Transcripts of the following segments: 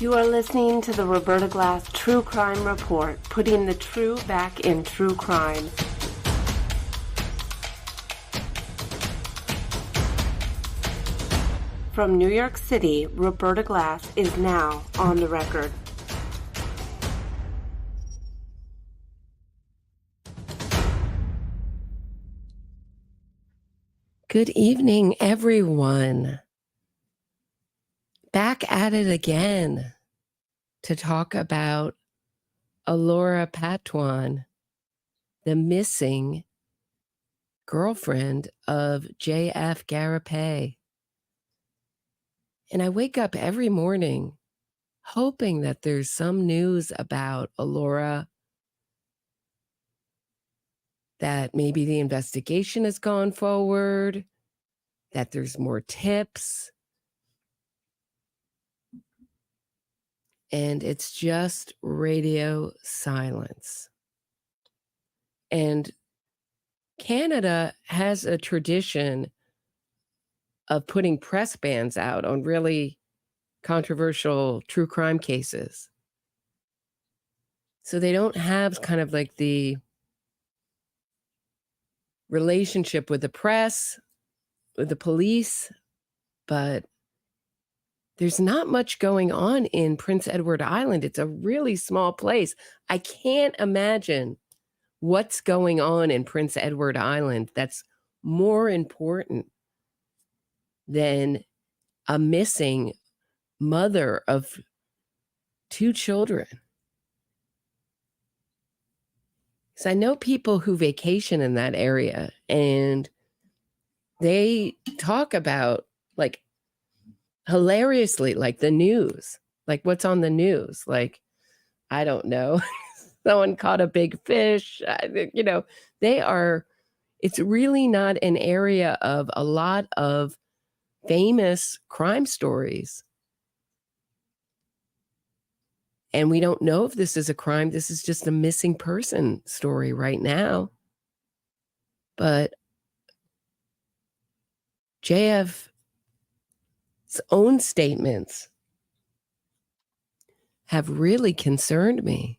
You are listening to the Roberta Glass True Crime Report, putting the true back in true crime. From New York City, Roberta Glass is now on the record. Good evening, everyone. Back at it again to talk about Elora Patoine, the missing girlfriend of J.F. Gariepy. And I wake up every morning hoping that there's some news about Elora, that maybe the investigation has gone forward, that there's more tips. And it's just radio silence. And Canada has a tradition of putting press bans out on really controversial true crime cases. So they don't have kind of like the relationship with the press, with the police, but there's not much going on in Prince Edward Island. It's a really small place. I can't imagine what's going on in Prince Edward Island that's more important than a missing mother of 2 children. So I know people who vacation in that area, and they talk about, like, hilariously, like the news, like what's on the news, like, I don't know, someone caught a big fish, it's really not an area of a lot of famous crime stories. And we don't know if this is a crime. This is just a missing person story right now. But JF's own statements have really concerned me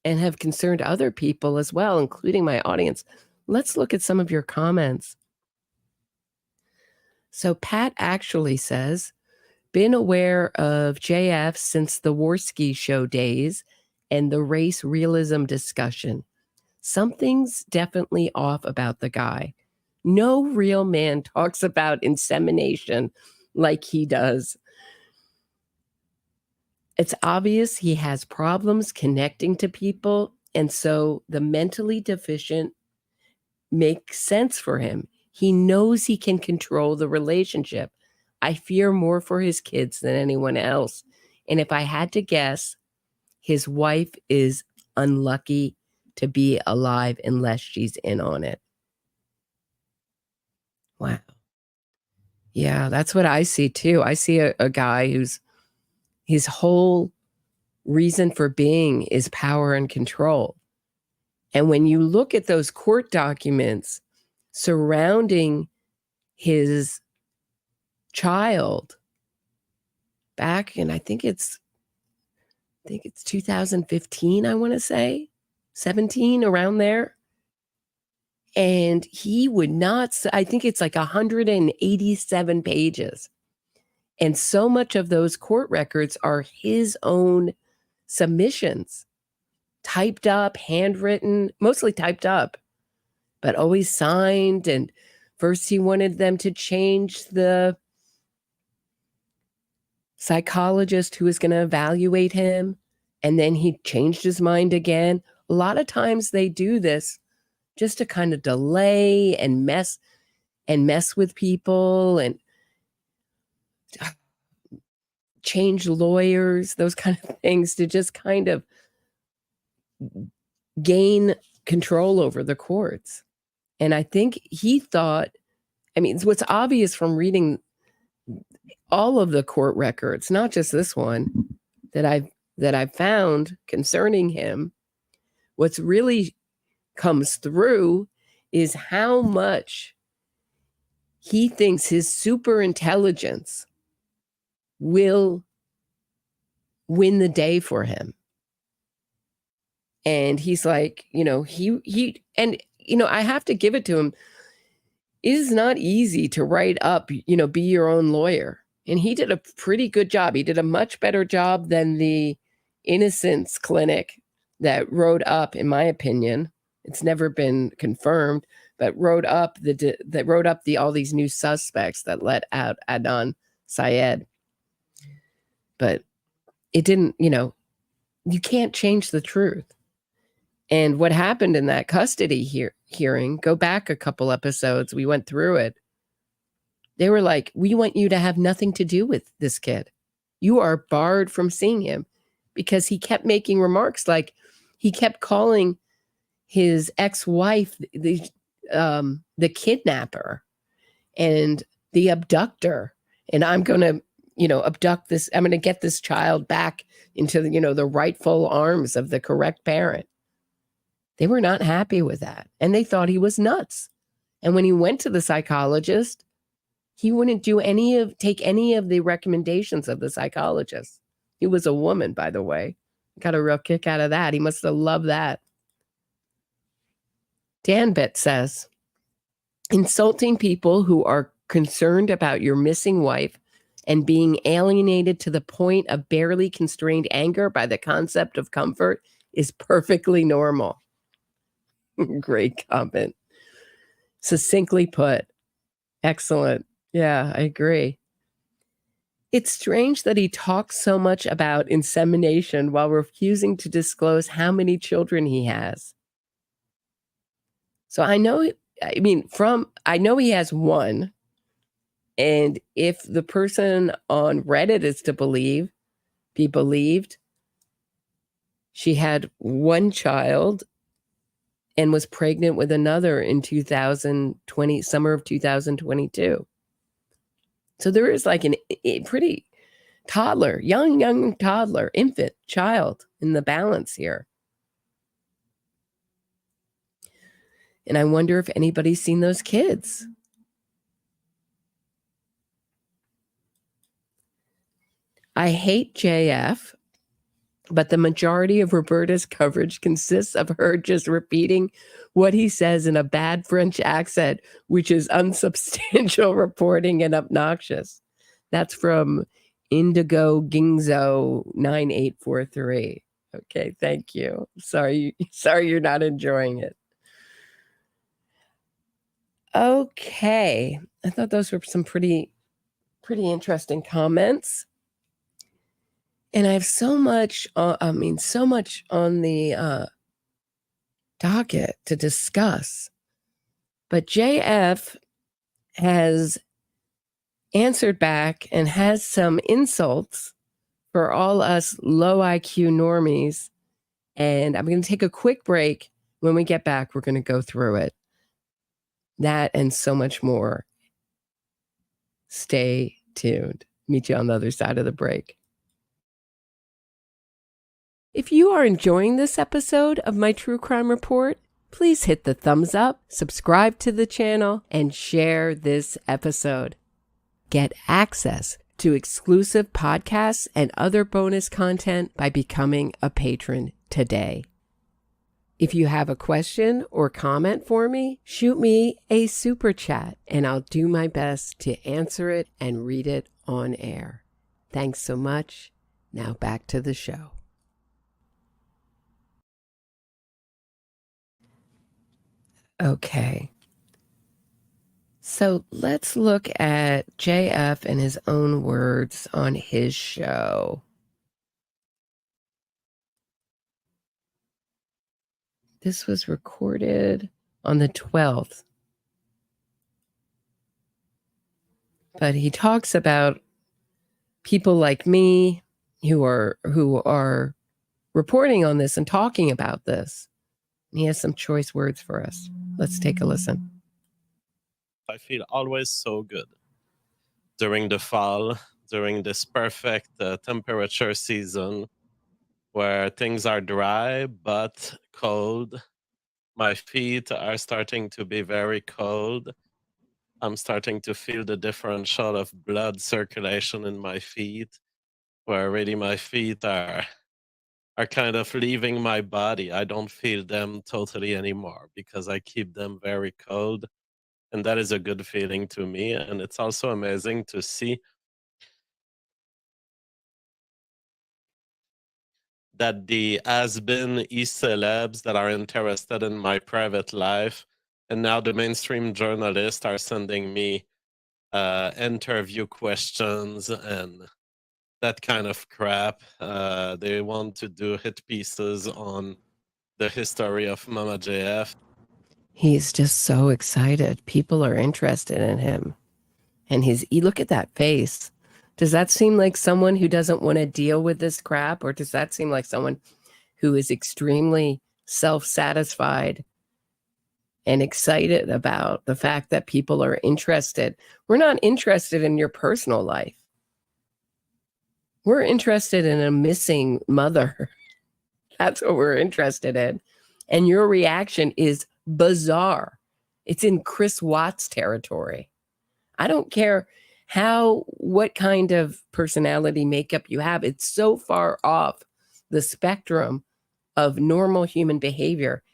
and have concerned other people as well, including my audience. Let's look at some of your comments. So Pat actually says, been aware of JF since the Warski show days and the race realism discussion. Something's definitely off about the guy. No real man talks about insemination like he does. It's obvious he has problems connecting to people, and so the mentally deficient makes sense for him. He knows he can control the relationship. I fear more for his kids than anyone else. And if I had to guess, his wife is unlucky to be alive unless she's in on it. Wow. Yeah, that's what I see too. I see a guy who's his whole reason for being is power and control. And when you look at those court documents surrounding his child back in, I think it's 2015, I want to say 17, around there. And he would not, I think it's like 187 pages. And so much of those court records are his own submissions, typed up, handwritten, mostly typed up, but always signed. And first he wanted them to change the psychologist who was going to evaluate him. And then he changed his mind again. A lot of times they do this just to kind of delay and mess with people and change lawyers, those kind of things, to just kind of gain control over the courts. And I think he thought, I mean, what's obvious from reading all of the court records, not just this one that I've found concerning him, what's really comes through is how much he thinks his super intelligence will win the day for him. And he's like, and I have to give it to him. It is not easy to write up, be your own lawyer. And he did a pretty good job. He did a much better job than the Innocence Clinic that wrote up, in my opinion. It's never been confirmed, but wrote up all these new suspects that let out Adnan Syed. But it didn't, you can't change the truth. And what happened in that custody hearing, go back a couple episodes, we went through it. They were like, we want you to have nothing to do with this kid. You are barred from seeing him, because he kept making remarks like he kept calling his ex-wife the kidnapper and the abductor. And I'm going to, abduct this. I'm going to get this child back into the rightful arms of the correct parent. They were not happy with that. And they thought he was nuts. And when he went to the psychologist, he wouldn't take any of the recommendations of the psychologist. He was a woman, by the way. Got a real kick out of that. He must have loved that. Danbrit says, insulting people who are concerned about your missing wife and being alienated to the point of barely constrained anger by the concept of comfort is perfectly normal. Great comment. Succinctly put. Excellent. Yeah, I agree. It's strange that he talks so much about insemination while refusing to disclose how many children he has. So I know he has one. And if the person on Reddit is to be believed, she had one child and was pregnant with another in summer of 2022. So there is like a pretty toddler, young toddler, infant, child in the balance here. And I wonder if anybody's seen those kids. I hate JF, but the majority of Roberta's coverage consists of her just repeating what he says in a bad French accent, which is unsubstantial reporting and obnoxious. That's from Indigo Gingzo 9843. Okay, thank you. Sorry you're not enjoying it. Okay, I thought those were some pretty interesting comments. And I have so much on the docket to discuss. But JF has answered back and has some insults for all us low IQ normies. And I'm going to take a quick break. When we get back, we're going to go through it. That and so much more. Stay tuned. Meet you on the other side of the break. If you are enjoying this episode of my True Crime Report, please hit the thumbs up, subscribe to the channel, and share this episode. Get access to exclusive podcasts and other bonus content by becoming a patron today. If you have a question or comment for me, shoot me a super chat and I'll do my best to answer it and read it on air. Thanks so much. Now back to the show. Okay. So let's look at JF and his own words on his show. This was recorded on the 12th. But he talks about people like me who are reporting on this and talking about this. And he has some choice words for us. Let's take a listen. I feel always so good during the fall, during this perfect temperature season where things are dry but cold. My feet are starting to be very cold. I'm starting to feel the differential of blood circulation in my feet. where really my feet are kind of leaving my body. I don't feel them totally anymore because I keep them very cold. And that is a good feeling to me. And it's also amazing to see that the has-been e-celebs that are interested in my private life, and now the mainstream journalists are sending me interview questions and that kind of crap. They want to do hit pieces on the history of Mama JF. He's just so excited. People are interested in him. And you look at that face. Does that seem like someone who doesn't want to deal with this crap? Or does that seem like someone who is extremely self-satisfied and excited about the fact that people are interested? We're not interested in your personal life. We're interested in a missing mother. That's what we're interested in. And your reaction is bizarre. It's in Chris Watts territory. I don't care what kind of personality makeup you have. It's so far off the spectrum of normal human behavior.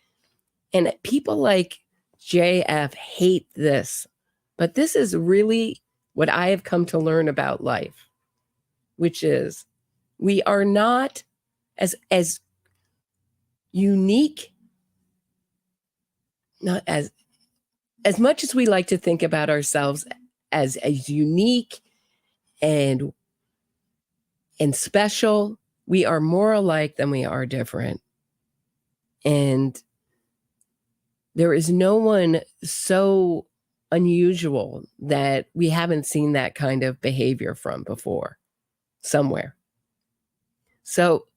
And people like JF hate this. But this is really what I have come to learn about life, which is we are not as unique, not as much as we like to think about ourselves as unique and special, we are more alike than we are different. And there is no one so unusual that we haven't seen that kind of behavior from before somewhere. So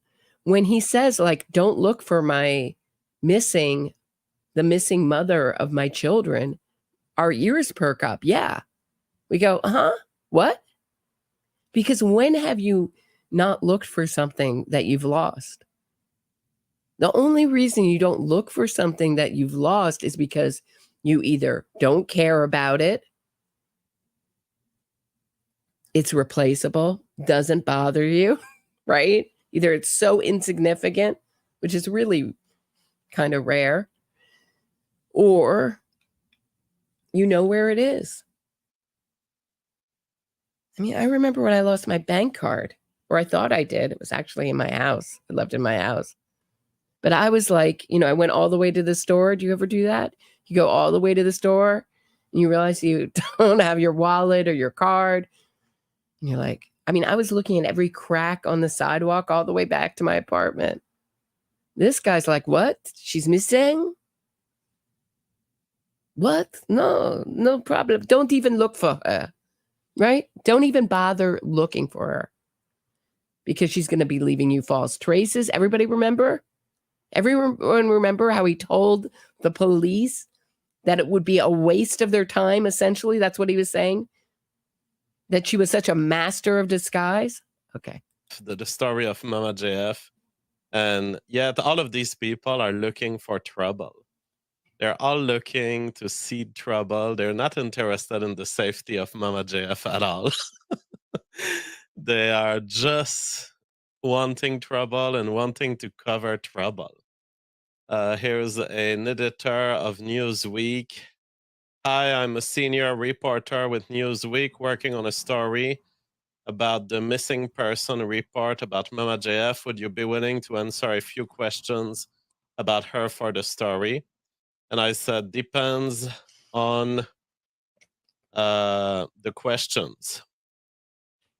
when he says, like, don't look for the missing mother of my children, our ears perk up. Yeah. We go, what? Because when have you not looked for something that you've lost? The only reason you don't look for something that you've lost is because you either don't care about it, it's replaceable, doesn't bother you, right? Either it's so insignificant, which is really kind of rare, or you know where it is. I mean, I remember when I lost my bank card, or I thought I did. It was actually in my house. I left in my house. But I was like, I went all the way to the store. Do you ever do that? You go all the way to the store and you realize you don't have your wallet or your card. And you're like, I was looking at every crack on the sidewalk all the way back to my apartment. This guy's like, what? She's missing? What? No problem. Don't even look for her, right? Don't even bother looking for her because she's going to be leaving you false traces. Everybody remember? Everyone remember how he told the police that it would be a waste of their time, essentially? That's what he was saying? That she was such a master of disguise? Okay. The story of Mama JF. And yet all of these people are looking for trouble. They're all looking to seed trouble. They're not interested in the safety of Mama JF at all. They are just wanting trouble and wanting to cover trouble. Here's an editor of Newsweek. Hi, I'm a senior reporter with Newsweek working on a story about the missing person report about Mama JF. Would you be willing to answer a few questions about her for the story? And I said, depends on the questions.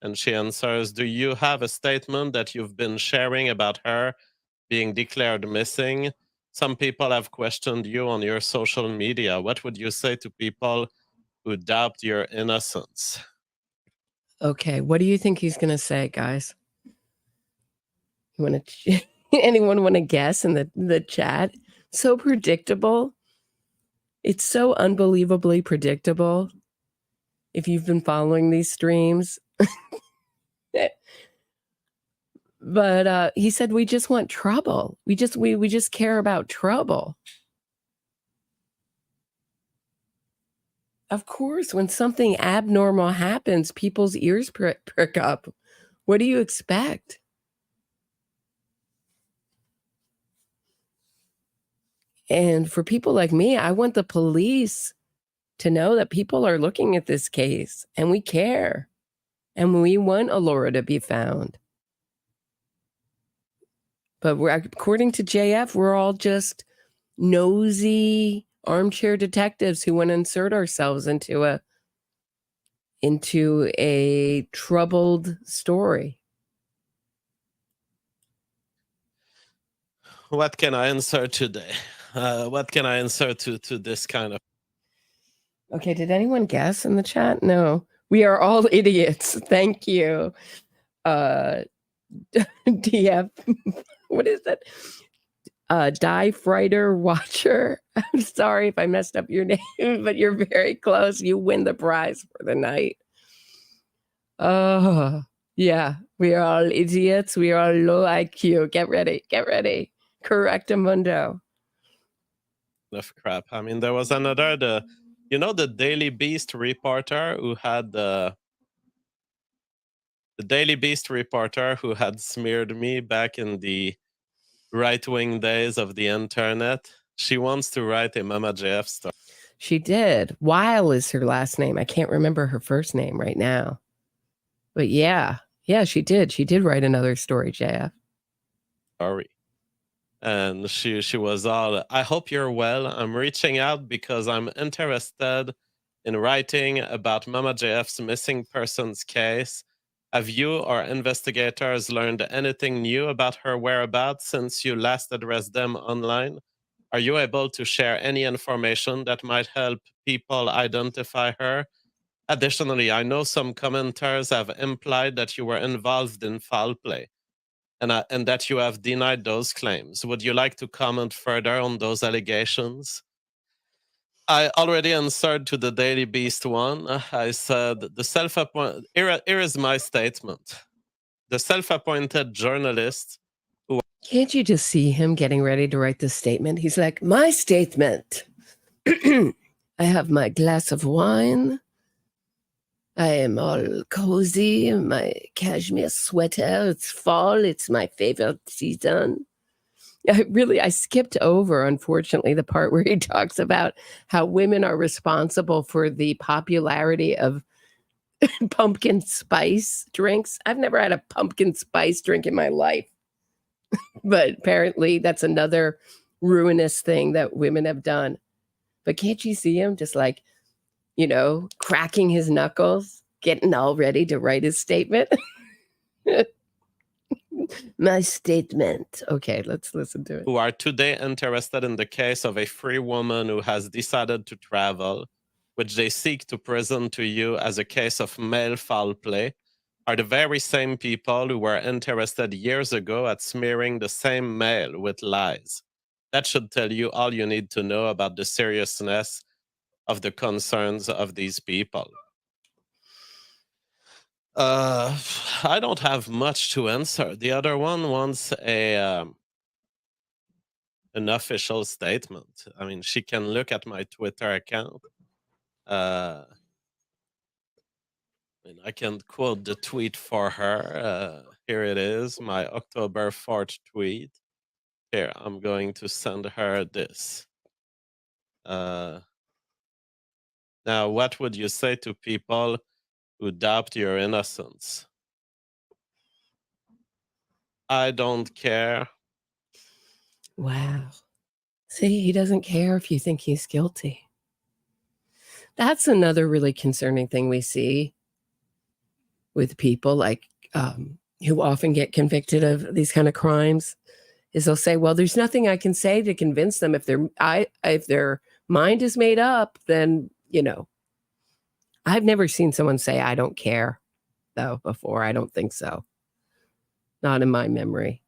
And she answers, do you have a statement that you've been sharing about her being declared missing? Some people have questioned you on your social media. What would you say to people who doubt your innocence? Okay, what do you think he's going to say, guys? You want to anyone want to guess in the chat? So predictable. It's so unbelievably predictable. If you've been following these streams. But he said we just want trouble. We just care about trouble. Of course, when something abnormal happens, people's ears prick up. What do you expect? And for people like me, I want the police to know that people are looking at this case and we care. And we want Elora to be found. But according to JF, we're all just nosy armchair detectives who want to insert ourselves into a troubled story. What can I insert today? What can I insert to this kind of? Okay, did anyone guess in the chat? No. We are all idiots. Thank you. DF, what is that? Die Frighter Watcher. I'm sorry if I messed up your name, but you're very close. You win the prize for the night. Oh, yeah. We are all idiots. We are low IQ. Get ready. Get ready. Correctamundo. Of crap. I mean, there was another, the Daily Beast reporter who had the Daily Beast reporter who had smeared me back in the right-wing days of the internet. She wants to write a Mama JF story. She did. Weil is her last name. I can't remember her first name right now. But yeah, she did. She did write another story, JF. Sorry. And she was all, I hope you're well. I'm reaching out because I'm interested in writing about Mama JF's missing persons case. Have you or investigators learned anything new about her whereabouts since you last addressed them online? Are you able to share any information that might help people identify her? Additionally, I know some commenters have implied that you were involved in foul play and that you have denied those claims. Would you like to comment further on those allegations? I already answered to the Daily Beast one. I said, here is my statement. The self-appointed journalist who... Can't you just see him getting ready to write this statement? He's like, my statement. I have my glass of wine. I am all cozy in my cashmere sweater. It's fall. It's my favorite season. I skipped over, unfortunately, the part where he talks about how women are responsible for the popularity of pumpkin spice drinks. I've never had a pumpkin spice drink in my life. But apparently that's another ruinous thing that women have done. But can't you see him just like, cracking his knuckles, getting all ready to write his statement? My statement. Okay, let's listen to it. Who are today interested in the case of a free woman who has decided to travel, which they seek to present to you as a case of male foul play, are the very same people who were interested years ago at smearing the same male with lies. That should tell you all you need to know about the seriousness of the concerns of these people. I don't have much to answer. The other one wants an official statement. I mean, she can look at my Twitter account. And I can quote the tweet for her. Here it is, my October 4th tweet. Here, I'm going to send her this. Now, what would you say to people who doubt your innocence? I don't care. Wow. See, he doesn't care if you think he's guilty. That's another really concerning thing we see with people like who often get convicted of these kind of crimes is they'll say, well, there's nothing I can say to convince them. If their mind is made up, then, I've never seen someone say, I don't care, though, before. I don't think so. Not in my memory.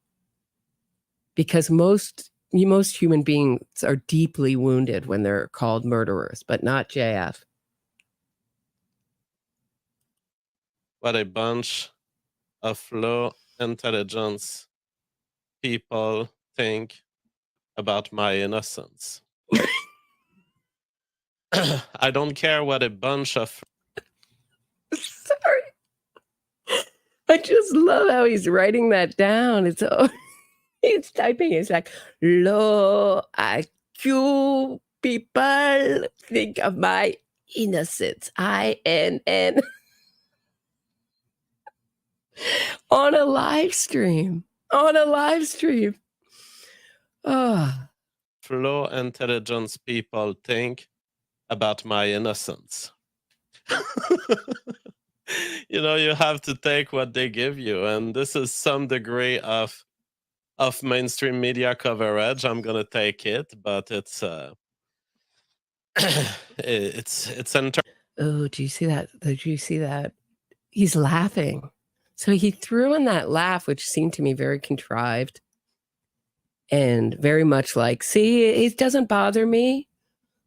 Because most human beings are deeply wounded when they're called murderers, but not JF. What a bunch of low intelligence people think about my innocence. I don't care what a bunch of... Sorry. I just love how he's writing that down. It's he's typing. It's like low IQ people think of my innocence. INN on a live stream. On a live stream. Oh. Low intelligence people think about my innocence. You know, you have to take what they give you, and this is some degree of mainstream media coverage. I'm gonna take it, but it's it's Oh, do you see that? Did you see that? He's laughing. So he threw in that laugh, which seemed to me very contrived and very much like, see, it doesn't bother me.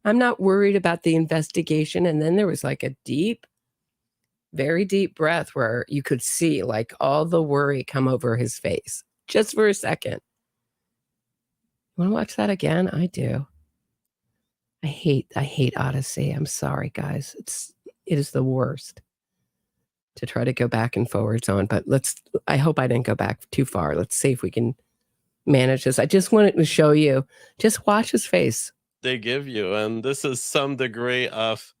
I'm not worried about the investigation. And then there was like a deep, very deep breath where you could see like all the worry come over his face just for a second. Want to watch that again? I do. I hate Odyssey. I'm sorry, guys. It is the worst to try to go back and forwards on, but I hope I didn't go back too far. Let's see if we can manage this. I just wanted to show you, just watch his face. They give you, and this is some degree of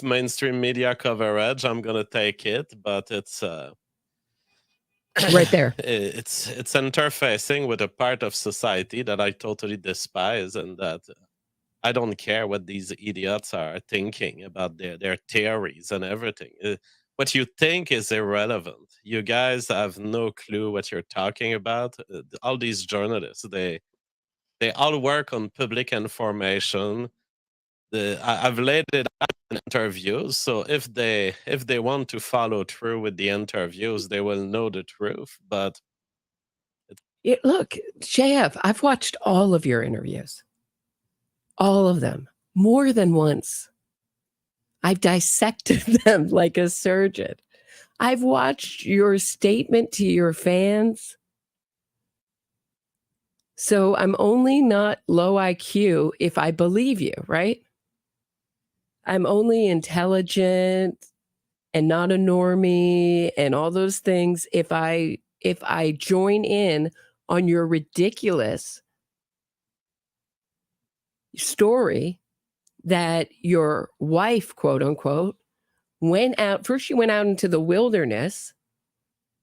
mainstream media coverage. I'm gonna take it, but it's right there. It's interfacing with a part of society that I totally despise, and that I don't care what these idiots are thinking about their theories and everything. What you think is irrelevant. You guys have no clue what you're talking about. All these journalists, they all work on public information. I've laid it out in interviews, so if they want to follow through with the interviews, they will know the truth. But look, JF, I've watched all of your interviews. All of them, more than once. I've dissected them like a surgeon. I've watched your statement to your fans. So I'm only not low IQ if I believe you, right? I'm only intelligent and not a normie and all those things if I join in on your ridiculous story that your wife, quote unquote, went out. First, she went out into the wilderness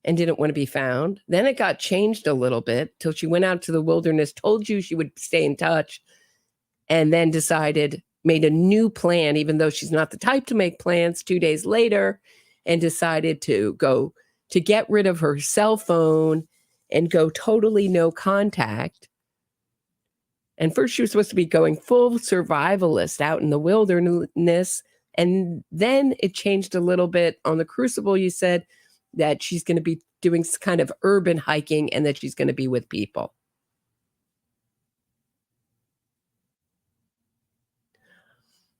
and didn't want to be found. Then it got changed a little bit till she went out to the wilderness, told you she would stay in touch, and then made a new plan, even though she's not the type to make plans, 2 days later, and decided to go to get rid of her cell phone and go totally no contact. And first she was supposed to be going full survivalist out in the wilderness. And then it changed a little bit on the Crucible. You said that she's going to be doing kind of urban hiking and that she's going to be with people.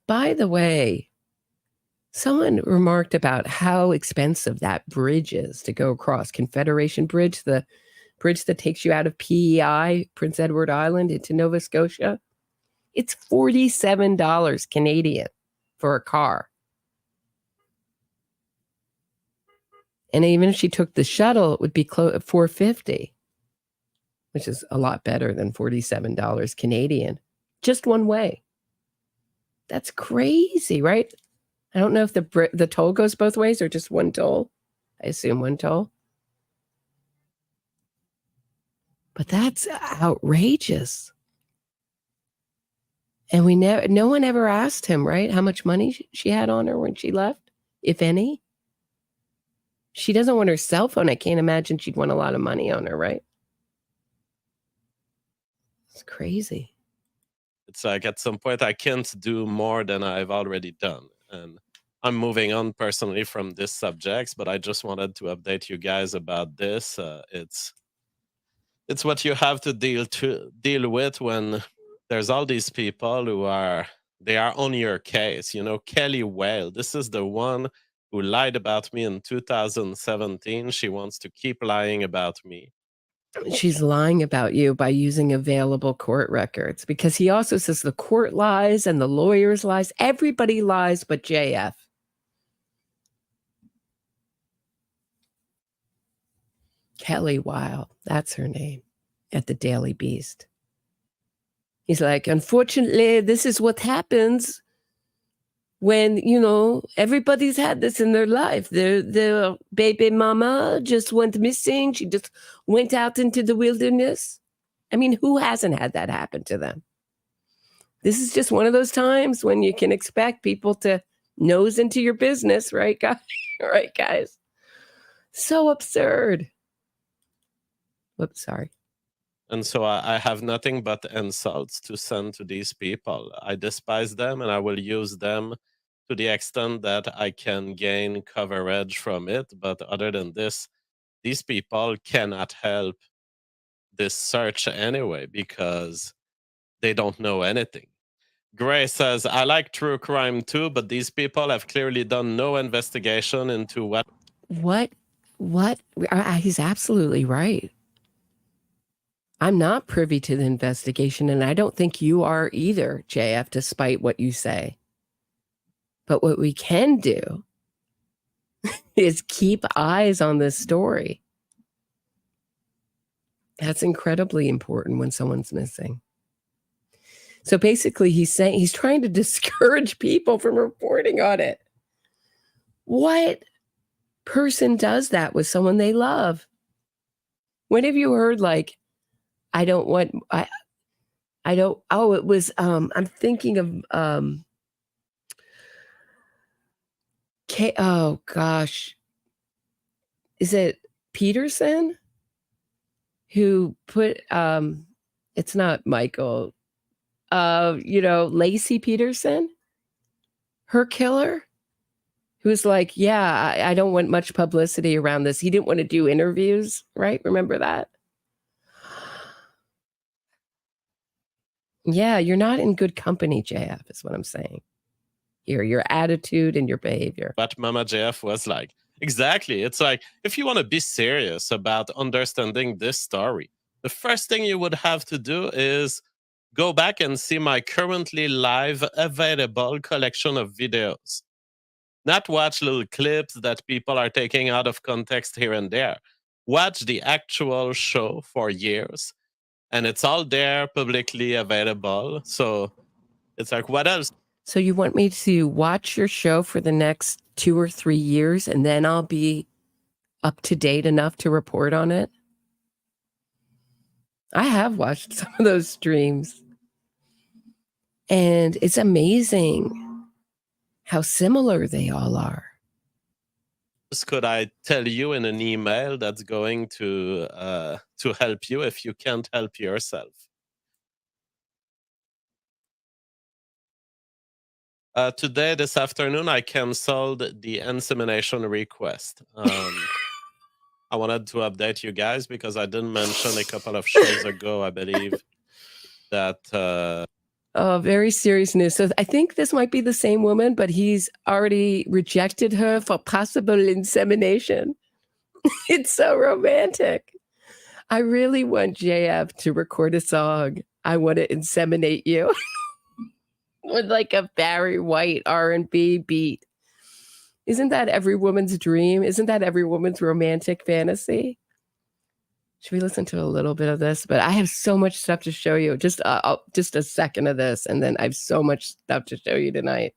By the way, someone remarked about how expensive that bridge is to go across. Confederation Bridge, the bridge that takes you out of PEI, Prince Edward Island, into Nova Scotia. It's $47 Canadian for a car. And even if she took the shuttle, it would be $450, which is a lot better than $47 Canadian, just one way. That's crazy, right? I don't know if the toll goes both ways or just one toll. I assume one toll. But that's outrageous. And no one ever asked him, right, how much money she had on her when she left, if any. She doesn't want her cell phone. I can't imagine she'd want a lot of money on her, right? It's crazy. It's like at some point I can't do more than I've already done. And I'm moving on personally from this subject, but I just wanted to update you guys about this. It's what you have to deal with when there's all these people who are on your case. You know, Kelly Whale, this is the one who lied about me in 2017. She wants to keep lying about me. She's lying about you by using available court records, because he also says the court lies and the lawyers lies. Everybody lies but JF. Kelly Weil, that's her name, at the Daily Beast. He's like, unfortunately, this is what happens when, everybody's had this in their life. Their baby mama just went missing. She just went out into the wilderness. I mean, who hasn't had that happen to them? This is just one of those times when you can expect people to nose into your business, right, guys? Right, guys? So absurd. Whoops, sorry. And so I have nothing but insults to send to these people. I despise them, and I will use them to the extent that I can gain coverage from it. But other than this, these people cannot help this search anyway because they don't know anything. Gray says, I like true crime too, but these people have clearly done no investigation into what. He's absolutely right. I'm not privy to the investigation, and I don't think you are either, JF, despite what you say. But what we can do is keep eyes on this story. That's incredibly important when someone's missing. So basically, he's saying he's trying to discourage people from reporting on it. What person does that with someone they love? When have you heard, like, I don't, it was, I'm thinking of, oh gosh, is it Peterson who put, it's not Michael, Lacey Peterson, her killer, who's like, yeah, I don't want much publicity around this. He didn't want to do interviews, right? Remember that? Yeah, you're not in good company, JF, is what I'm saying. Here, your attitude and your behavior. What Mama JF was like. Exactly. It's like, if you want to be serious about understanding this story, the first thing you would have to do is go back and see my currently live available collection of videos. Not watch little clips that people are taking out of context here and there. Watch the actual show for years. And it's all there, publicly available. So it's like, what else? So you want me to watch your show for the next 2 or 3 years, and then I'll be up to date enough to report on it? I have watched some of those streams. And it's amazing how similar they all are. Could I tell you in an email that's going to help you if you can't help yourself? Today, this afternoon, I canceled the insemination request. I wanted to update you guys because I didn't mention a couple of shows ago, I believe, that... very serious news. So I think this might be the same woman, but he's already rejected her for possible insemination. It's so romantic. I really want JF to record a song. I want to inseminate you with like a Barry White R&B beat. Isn't that every woman's dream? Isn't that every woman's romantic fantasy? Should we listen to a little bit of this? But I have so much stuff to show you. Just a second of this, and then I have so much stuff to show you tonight.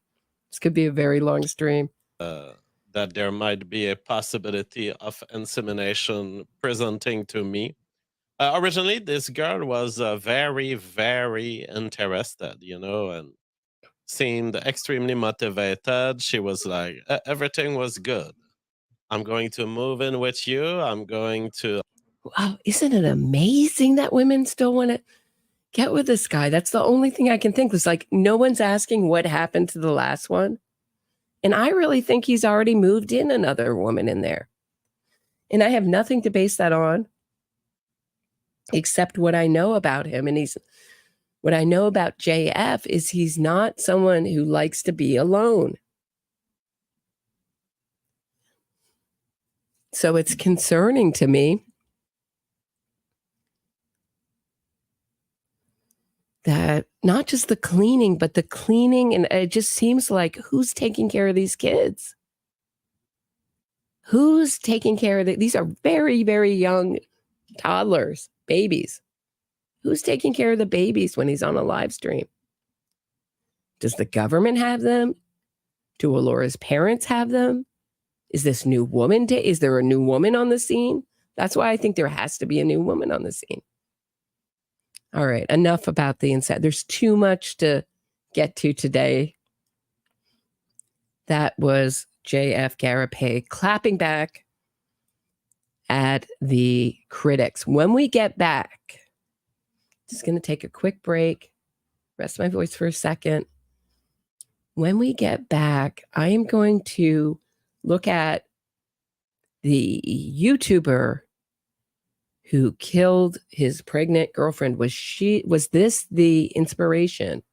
This could be a very long stream. That there might be a possibility of insemination presenting to me. Originally, this girl was very, very interested, and seemed extremely motivated. She was like, everything was good. I'm going to move in with you. I'm going to... Wow, isn't it amazing that women still want to get with this guy? That's the only thing I can think. It's like no one's asking what happened to the last one. And I really think he's already moved in another woman in there. And I have nothing to base that on except what I know about him. And what I know about JF is he's not someone who likes to be alone. So it's concerning to me that not just the cleaning, but the cleaning, and it just seems like who's taking care of these kids? Who's taking care of these are very, very young toddlers, babies. Who's taking care of the babies when he's on a live stream? Does the government have them? Do Elora's parents have them? Is this new woman? Is there a new woman on the scene? That's why I think there has to be a new woman on the scene. All right, enough about the inside. There's too much to get to today. That was JF Gariepy clapping back at the critics. When we get back, just going to take a quick break, rest my voice for a second. When we get back, I am going to look at the YouTuber who killed his pregnant girlfriend. Was this the inspiration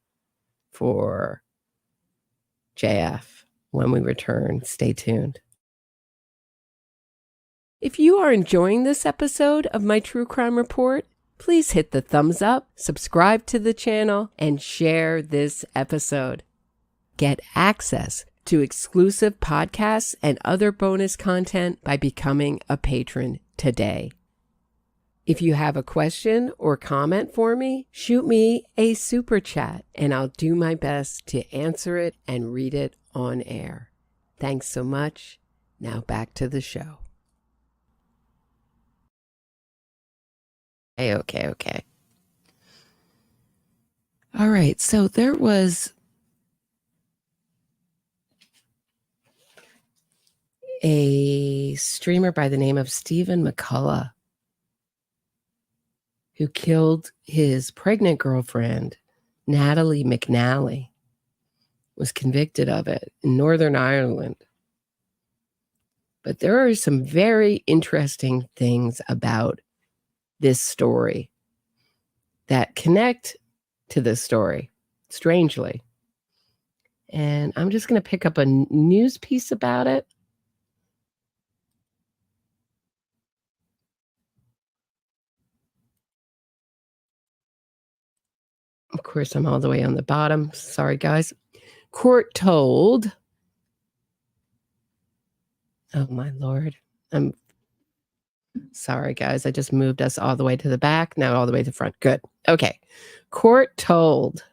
for JF? When we return, stay tuned. If you are enjoying this episode of my True Crime Report, please hit the thumbs up, subscribe to the channel, and share this episode. Get access to exclusive podcasts and other bonus content by becoming a patron today. If you have a question or comment for me, shoot me a super chat and I'll do my best to answer it and read it on air. Thanks so much. Now back to the show. Okay. All right, so there was a streamer by the name of Stephen McCullough who killed his pregnant girlfriend, Natalie McNally, was convicted of it in Northern Ireland. But there are some very interesting things about this story that connect to this story, strangely. And I'm just going to pick up a news piece about it. Of course, I'm all the way on the bottom. Sorry, guys. Court told. Oh, my Lord. I'm sorry, guys. I just moved us all the way to the back. Now all the way to the front. Good. Okay. Court told.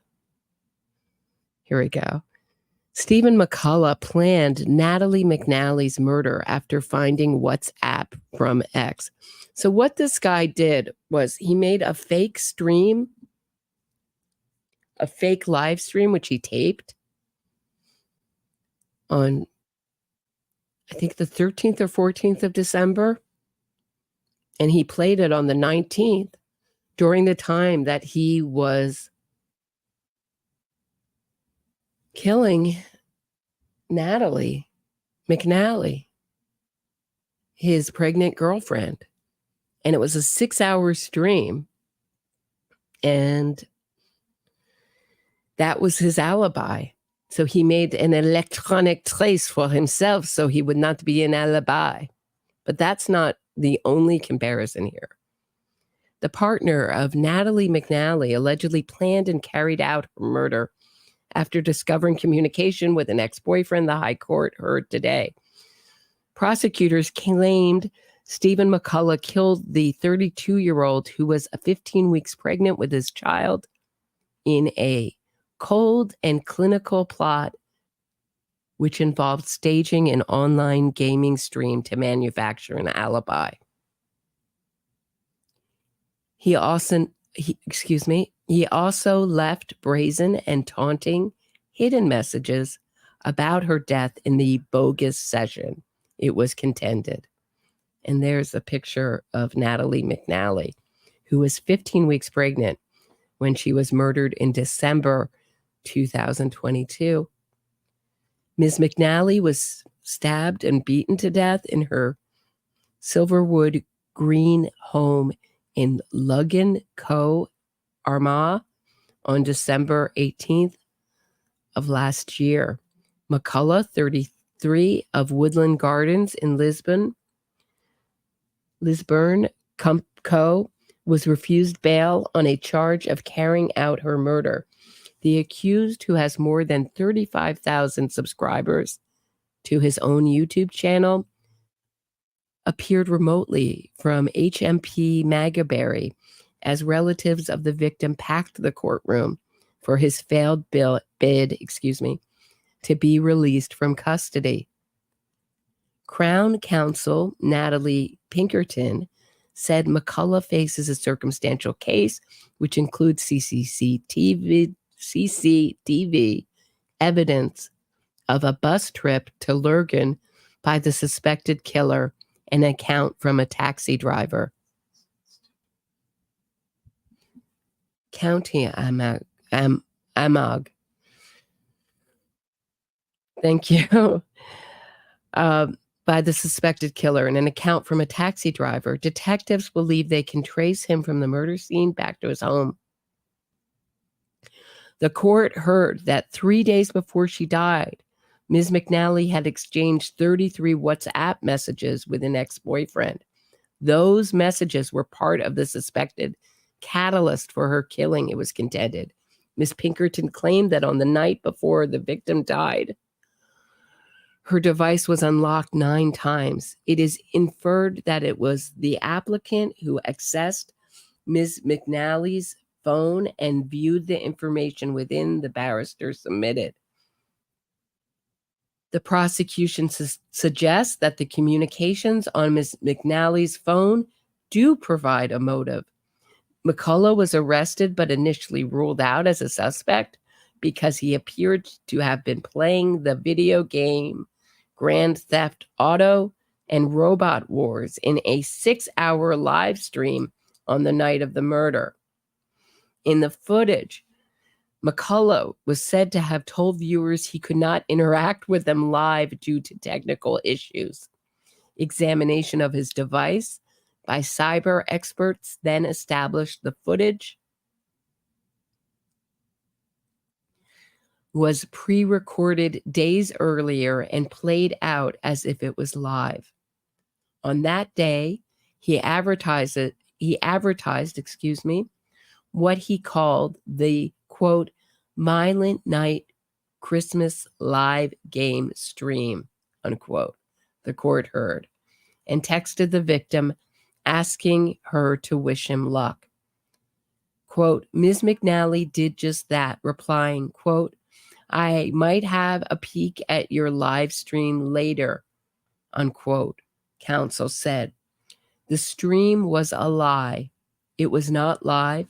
Here we go. Stephen McCullough planned Natalie McNally's murder after finding WhatsApp from X. So what this guy did was he made a fake stream, a fake live stream, which he taped on, I think, the 13th or 14th of December. And he played it on the 19th during the time that he was killing Natalie McNally, his pregnant girlfriend. And it was a 6-hour stream. And that was his alibi. So he made an electronic trace for himself so he would not be an alibi. But that's not the only comparison here. The partner of Natalie McNally allegedly planned and carried out her murder after discovering communication with an ex-boyfriend, the High Court heard today. Prosecutors claimed Stephen McCullough killed the 32-year-old who was 15 weeks pregnant with his child in a cold and clinical plot which involved staging an online gaming stream to manufacture an alibi. He also left brazen and taunting hidden messages about her death in the bogus session, it was contended. And there's a picture of Natalie McNally, who was 15 weeks pregnant when she was murdered in December 2022. Ms. McNally was stabbed and beaten to death in her Silverwood Green home in Lugan Co. Armagh on December 18th of last year. McCullough, 33, of Woodland Gardens in Lisburn Co. was refused bail on a charge of carrying out her murder. The accused, who has more than 35,000 subscribers to his own YouTube channel, appeared remotely from HMP Magaberry as relatives of the victim packed the courtroom for his failed bid to be released from custody. Crown Counsel Natalie Pinkerton said McCullough faces a circumstantial case, which includes CCTV evidence of a bus trip to Lurgan by the suspected killer, an account from a taxi driver. County Amag. Thank you. By the suspected killer and an account from a taxi driver. Detectives believe they can trace him from the murder scene back to his home. The court heard that 3 days before she died, Ms. McNally had exchanged 33 WhatsApp messages with an ex-boyfriend. Those messages were part of the suspected catalyst for her killing, it was contended. Ms. Pinkerton claimed that on the night before the victim died, her device was unlocked 9 times. It is inferred that it was the applicant who accessed Ms. McNally's phone and viewed the information within the barrister submitted. The prosecution suggests that the communications on Ms. McNally's phone do provide a motive. McCullough was arrested but initially ruled out as a suspect because he appeared to have been playing the video game Grand Theft Auto and Robot Wars in a 6-hour live stream on the night of the murder. In the footage, McCullough was said to have told viewers he could not interact with them live due to technical issues. Examination of his device by cyber experts then established the footage was pre-recorded days earlier and played out as if it was live. On that day, he advertised what he called the, quote, Violent Night Christmas live game stream, unquote, the court heard, and texted the victim asking her to wish him luck. Quote, Ms. McNally did just that, replying, quote, I might have a peek at your live stream later, unquote, counsel said. The stream was a lie. It was not live.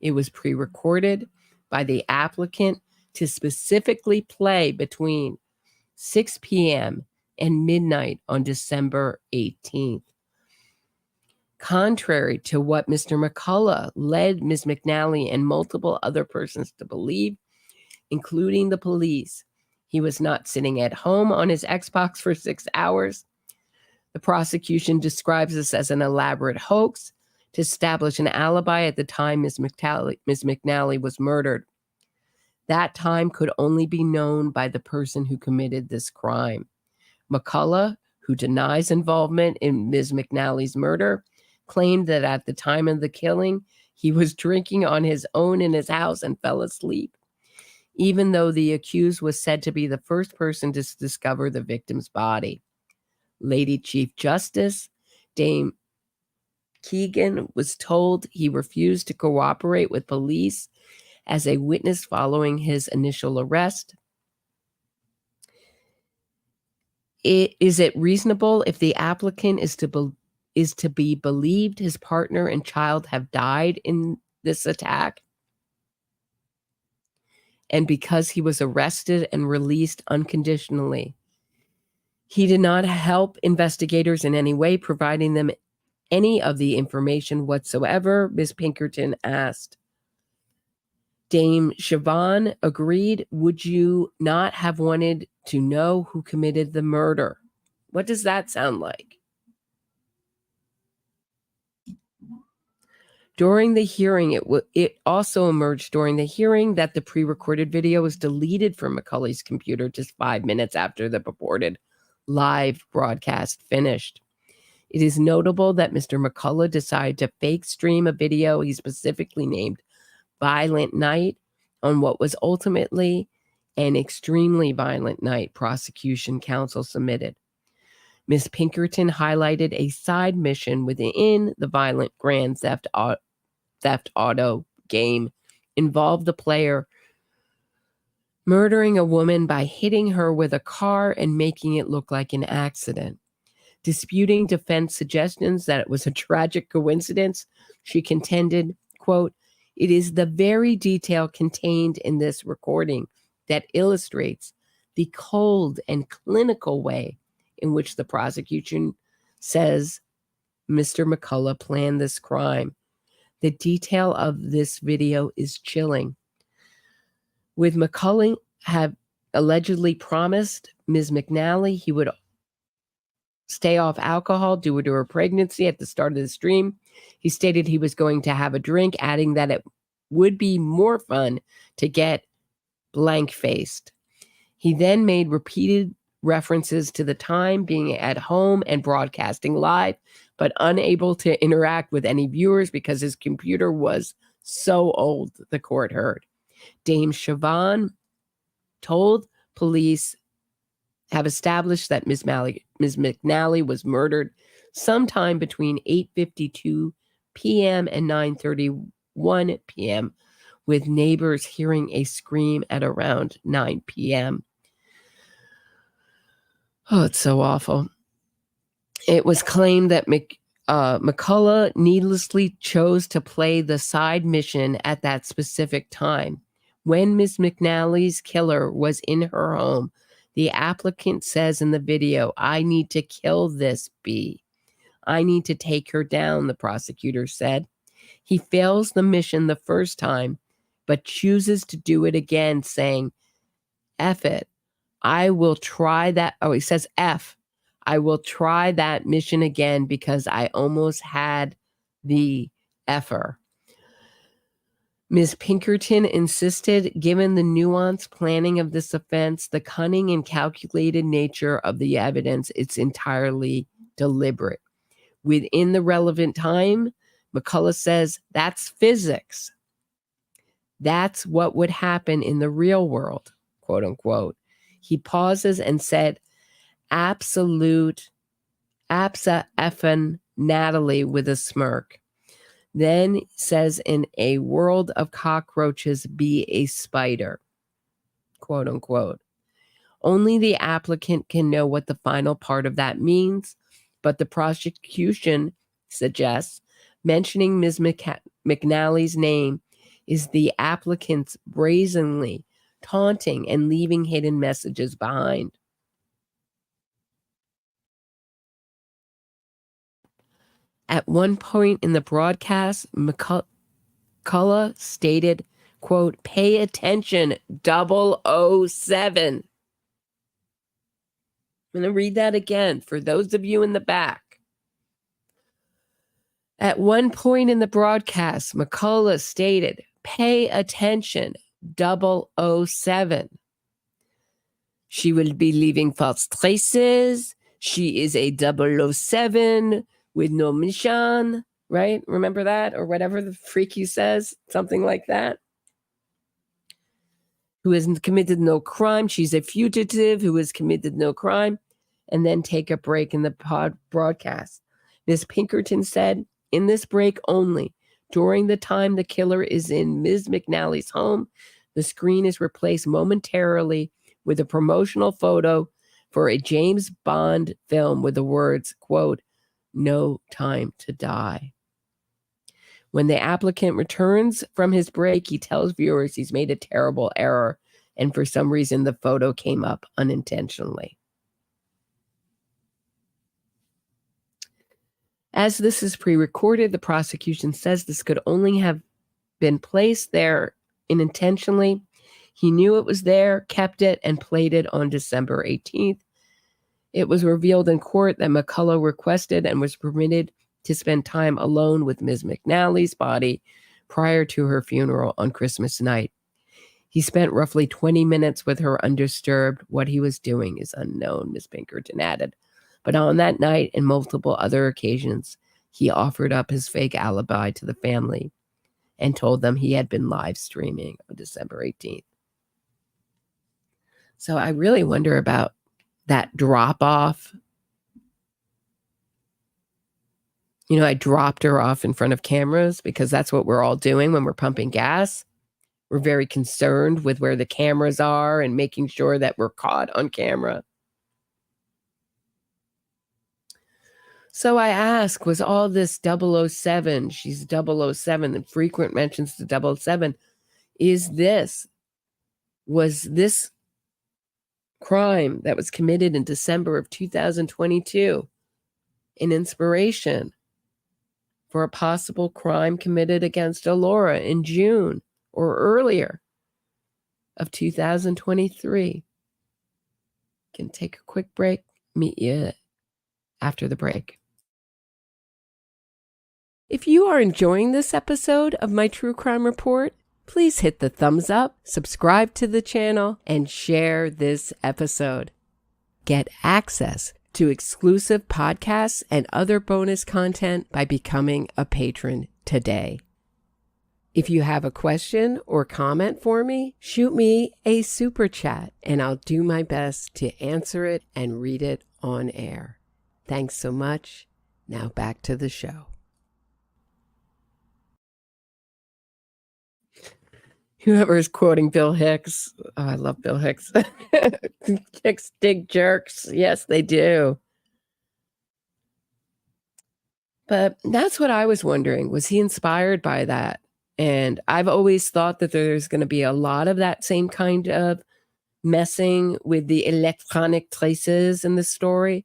It was pre-recorded by the applicant to specifically play between 6 p.m. and midnight on December 18th. Contrary to what Mr. McCullough led Ms. McNally and multiple other persons to believe, including the police, he was not sitting at home on his Xbox for 6 hours. The prosecution describes this as an elaborate hoax to establish an alibi at the time Ms. McNally was murdered. That time could only be known by the person who committed this crime. McCullough, who denies involvement in Ms. McNally's murder, claimed that at the time of the killing, he was drinking on his own in his house and fell asleep, even though the accused was said to be the first person to discover the victim's body. Lady Chief Justice Dame Keegan was told he refused to cooperate with police as a witness following his initial arrest. Is it reasonable if the applicant is to be believed his partner and child have died in this attack? And because he was arrested and released unconditionally, he did not help investigators in any way, providing them any of the information whatsoever, Ms. Pinkerton asked. Dame Siobhan agreed. Would you not have wanted to know who committed the murder? What does that sound like? During the hearing, it also emerged during the hearing that the pre-recorded video was deleted from McCulley's computer just 5 minutes after the purported live broadcast finished. It is notable that Mr. McCullough decided to fake stream a video he specifically named Violent Night on what was ultimately an extremely violent night prosecution counsel submitted. Miss Pinkerton highlighted a side mission within the violent Grand Theft Auto game involved the player murdering a woman by hitting her with a car and making it look like an accident. Disputing defense suggestions that it was a tragic coincidence, she contended, quote, "It is the very detail contained in this recording that illustrates the cold and clinical way in which the prosecution says Mr. McCullough planned this crime. The detail of this video is chilling. With McCullough have allegedly promised Ms. McNally he would stay off alcohol due to her pregnancy at the start of the stream. He stated he was going to have a drink, adding that it would be more fun to get blank-faced. He then made repeated references to the time being at home and broadcasting live, but unable to interact with any viewers because his computer was so old, the court heard. Dame Siobhan told police have established that Ms. McNally was murdered sometime between 8:52 p.m. and 9:31 p.m., with neighbors hearing a scream at around 9 p.m. Oh, it's so awful. It was claimed that McCullough needlessly chose to play the side mission at that specific time. When Ms. McNally's killer was in her home, the applicant says in the video, "I need to kill this bee. I need to take her down," the prosecutor said. He fails the mission the first time, but chooses to do it again, saying, "F it. I will try that." Oh, he says, "F. I will try that mission again because I almost had the effer." Ms. Pinkerton insisted, given the nuanced planning of this offense, the cunning and calculated nature of the evidence, it's entirely deliberate. Within the relevant time, McCullough says, "That's physics. That's what would happen in the real world," quote unquote. He pauses and said, "Absolute, absa effin' Natalie," with a smirk. Then says, "In a world of cockroaches, be a spider," quote unquote. Only the applicant can know what the final part of that means, but the prosecution suggests mentioning Ms. McNally's name is the applicant's brazenly taunting and leaving hidden messages behind. At one point in the broadcast, McCullough stated, quote, "Pay attention, 007. I'm going to read that again for those of you in the back. At one point in the broadcast, McCullough stated, "Pay attention, 007. She will be leaving false traces. She is a 007 with no mission," right? Remember that? Or whatever the freak he says, something like that. "Who has committed no crime. She's a fugitive who has committed no crime." And then take a break in the broadcast. Ms. Pinkerton said, "In this break only, during the time the killer is in Ms. McNally's home, the screen is replaced momentarily with a promotional photo for a James Bond film with the words, quote, 'No time to die.' When the applicant returns from his break, he tells viewers he's made a terrible error, and for some reason the photo came up unintentionally. As this is pre-recorded, the prosecution says this could only have been placed there unintentionally. He knew it was there, kept it, and played it on December 18th. It was revealed in court that McCullough requested and was permitted to spend time alone with Ms. McNally's body prior to her funeral on Christmas night. He spent roughly 20 minutes with her undisturbed. What he was doing is unknown, Ms. Pinkerton added. But on that night and multiple other occasions, he offered up his fake alibi to the family and told them he had been live streaming on December 18th. So I really wonder about that drop-off You know, I dropped her off in front of cameras because that's what we're all doing when we're pumping gas. We're very concerned with where the cameras are and making sure that we're caught on camera. So I ask, was all this 007, she's 007, and frequent mentions to 007, was this crime that was committed in December of 2022 an inspiration for a possible crime committed against Elora in June or earlier of 2023? Can take a quick break. Meet you after the break. If you are enjoying this episode of my True Crime Report, please hit the thumbs up, subscribe to the channel, and share this episode. Get access to exclusive podcasts and other bonus content by becoming a patron today. If you have a question or comment for me, shoot me a super chat and I'll do my best to answer it and read it on air. Thanks so much. Now back to the show. Whoever is quoting Bill Hicks. Oh, I love Bill Hicks. Hicks dig jerks. Yes, they do. But that's what I was wondering. Was he inspired by that? And I've always thought that there's going to be a lot of that same kind of messing with the electronic traces in the story.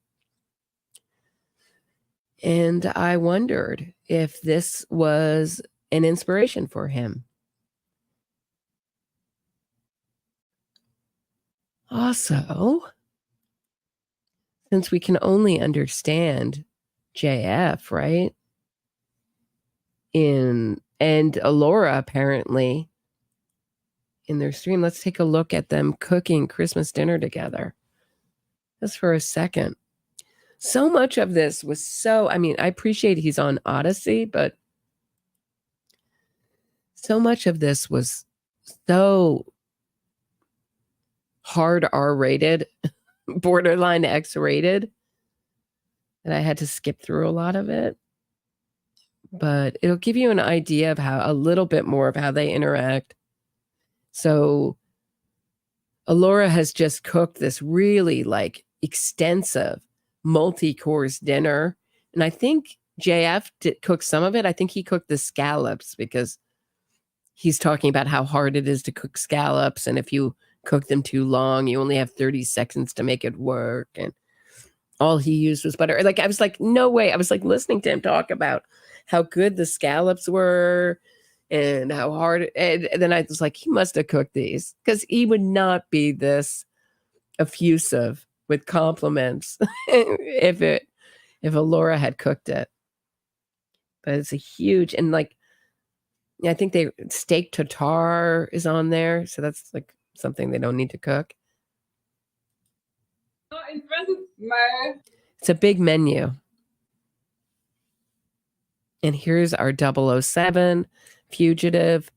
And I wondered if this was an inspiration for him. Also, since we can only understand JF, right? And Elora apparently in their stream, let's take a look at them cooking Christmas dinner together. Just for a second. So much of this was I appreciate he's on Odyssey, but so much of this was so hard R-rated, borderline X-rated, that I had to skip through a lot of it. But it'll give you an idea of a little bit more of how they interact. So Elora has just cooked this really extensive multi-course dinner. And I think JF did cook some of it. I think he cooked the scallops because he's talking about how hard it is to cook scallops. And if you cook them too long, you only have 30 seconds to make it work. And all he used was butter. I was like, no way. I was listening to him talk about how good the scallops were and how hard. And then I was like, he must have cooked these because he would not be this effusive with compliments if Elora had cooked it. But it's a huge, and I think steak tartare is on there. So that's something they don't need to cook. It's a big menu. And here's our 007 fugitive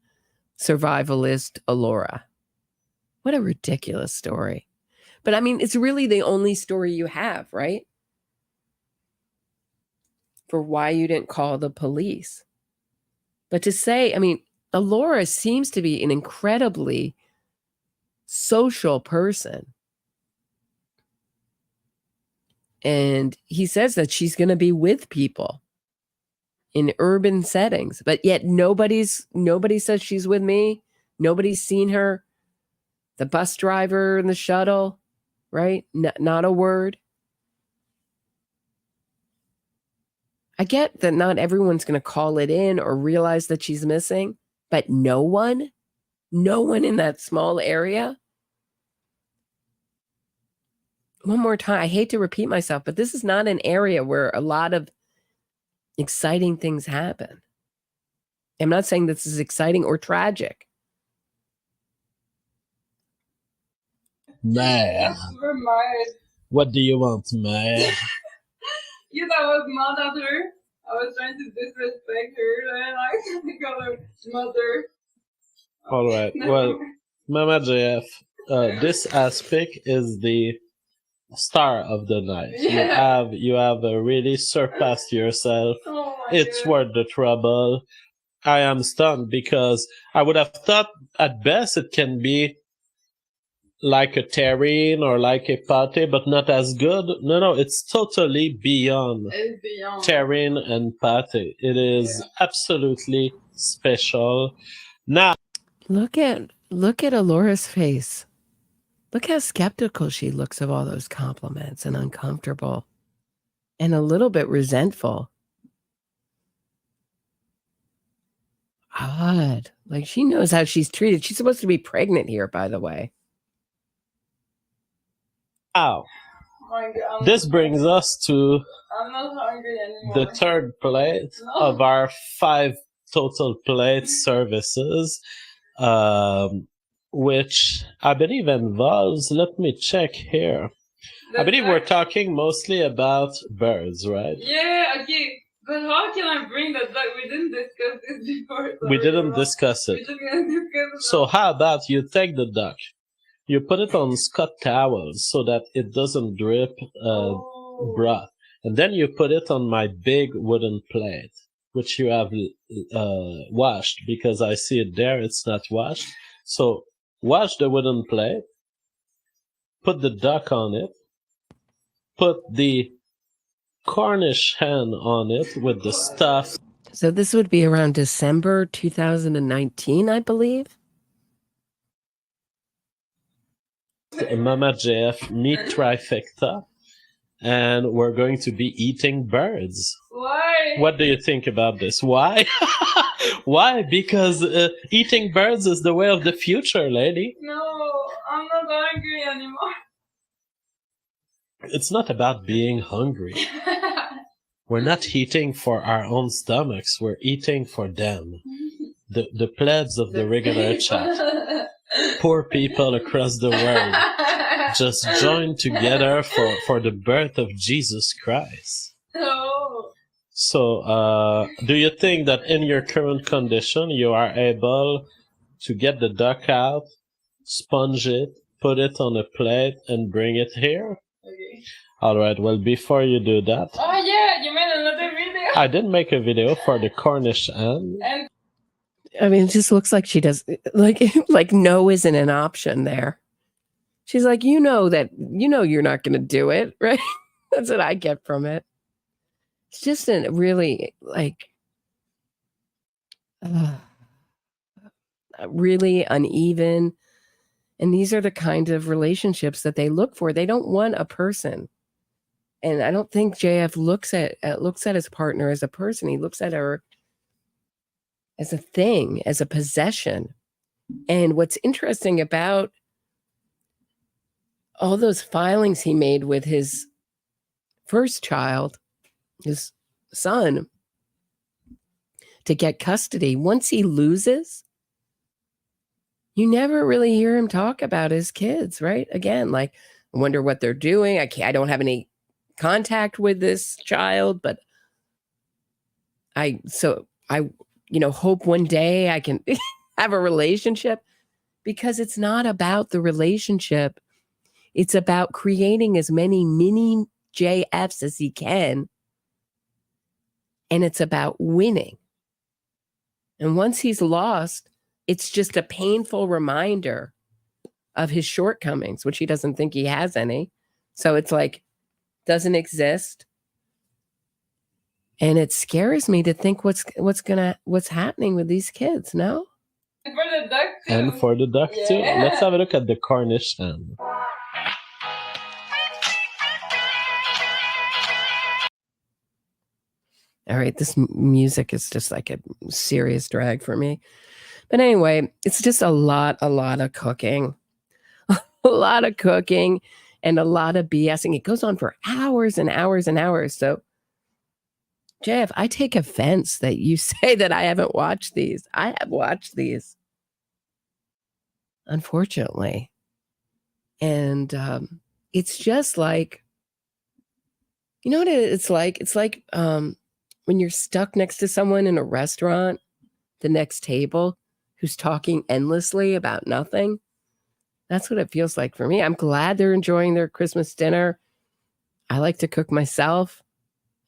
survivalist Elora. What a ridiculous story. But it's really the only story you have, right? For why you didn't call the police. But to say, Elora seems to be an incredibly social person. And he says that she's going to be with people in urban settings, but yet nobody says she's with me. Nobody's seen her. The bus driver and the shuttle, right? Not a word. I get that not everyone's going to call it in or realize that she's missing, but no one in that small area. One more time, I hate to repeat myself, but this is not an area where a lot of exciting things happen. I'm not saying this is exciting or tragic. Man, what do you want, man? Yes, I was mad at her. I was trying to disrespect her, and I called her mother. All right. Well, Mama JF, this aspect is the star of the night. Yeah. You have really surpassed yourself. Oh it's worth the trouble. I am stunned because I would have thought at best it can be like a terrine or like a pate, but not as good. No, it's totally beyond It's beyond. terrine and pate. It is absolutely special. Now, Look at Elora's face. Look how skeptical she looks of all those compliments and uncomfortable and a little bit resentful. Odd. Like she knows how she's treated. She's supposed to be pregnant here, by the way. wow. Oh my God, This brings us to I'm not hungry anymore. the third plate No. of our 5 total plate services, which I believe involves, let me check here. I believe we're talking mostly about birds, right? Yeah, okay. But how can I bring that duck? We didn't discuss this before. We sorry, didn't Rob. discuss We it. didn't discuss it. So how about you take the duck, you put it on Scott towels so that it doesn't drip Oh. broth, and then you put it on my big wooden plate, which you have washed, because I see it there, it's not washed. So wash the wooden plate, put the duck on it, put the Cornish hen on it with the stuff. So this would be around December 2019, I believe. Mama JF meat trifecta, and we're going to be eating birds. Why? What do you think about this? Why? Why? Because eating birds is the way of the future, lady. No, I'm not hungry anymore. It's not about being hungry. We're not eating for our own stomachs. We're eating for them. The plebs of the regular chat. Poor people across the world just joined together for the birth of Jesus Christ. No. So, do you think that in your current condition, you are able to get the duck out, sponge it, put it on a plate, and bring it here? Okay. Alright, well, before you do that, Oh yeah, you made another video. I did make a video for the Cornish hen. And I mean, it just looks like she does like no isn't an option there. She's like, you're not going to do it, right? That's what I get from it. It's just a really really uneven. And these are the kind of relationships that they look for. They don't want a person. And I don't think JF looks at his partner as a person. He looks at her as a thing, as a possession. And what's interesting about all those filings he made with his first child, his son, to get custody, once he loses, you never really hear him talk about his kids, right? Again, like, I wonder what they're doing. I don't have any contact with this child, but I hope one day I can have a relationship, because it's not about the relationship. It's about creating as many mini JFs as he can. And it's about winning. And once he's lost, it's just a painful reminder of his shortcomings, which he doesn't think he has any. So it's like, doesn't exist. And it scares me to think what's happening with these kids, no? for the duck too. And for the duck too. Yeah. Let's have a look at the Cornish hen. All right, this music is just like a serious drag for me. But anyway, it's just a lot of cooking. A lot of cooking and a lot of BSing. It goes on for hours and hours and hours. So, JF, I take offense that you say that I haven't watched these. I have watched these, unfortunately. And it's just like, you know what it's like? It's like when you're stuck next to someone in a restaurant, the next table, who's talking endlessly about nothing. That's what it feels like for me. I'm glad they're enjoying their Christmas dinner. I like to cook myself.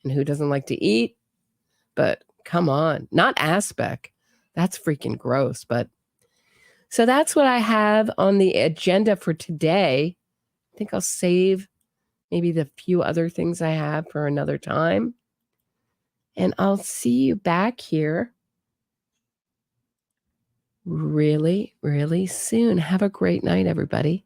And who doesn't like to eat? but come on, not aspect. That's freaking gross. But so that's what I have on the agenda for today. I think I'll save maybe the few other things I have for another time. And I'll see you back here really, really soon. Have a great night, everybody.